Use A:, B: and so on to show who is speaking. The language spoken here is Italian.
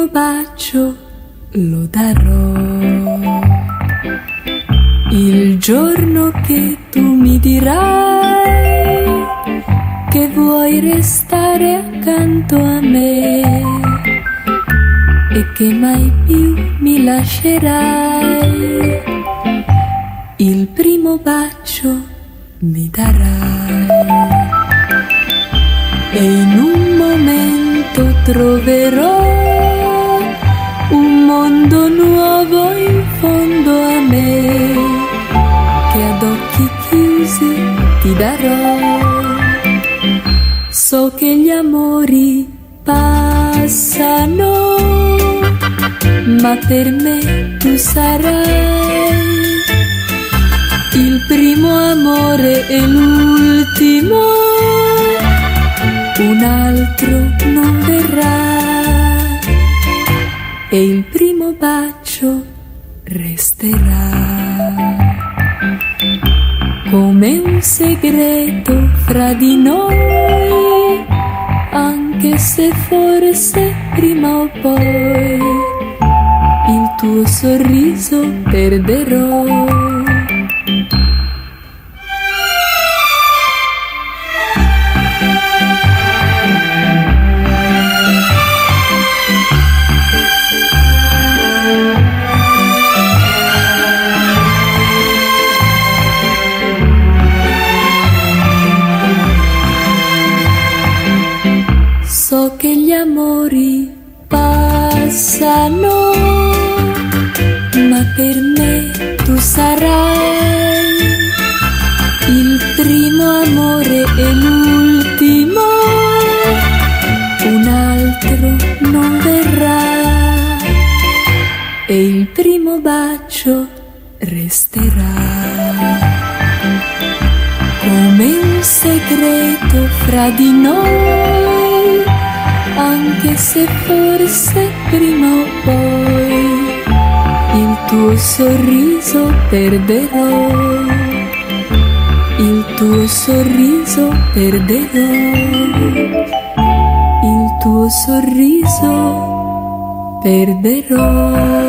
A: primo bacio lo darò il giorno che tu mi dirai che vuoi restare accanto a me e che mai più mi lascerai. Il primo bacio mi darai e in un momento troverò un mondo nuovo in fondo a me che ad occhi chiusi ti darò. So che gli amori passano, ma per me tu sarai il primo amore e l'ultimo, un altro non verrà e il primo bacio resterà come un segreto fra di noi, anche se forse prima o poi il tuo sorriso perderò. So che gli amori passano, ma per me tu sarai il primo amore e l'ultimo, un altro non verrà e il primo bacio resterà come un segreto fra di noi, anche se forse prima o poi il tuo sorriso perderò, il tuo sorriso perderò, il tuo sorriso perderò.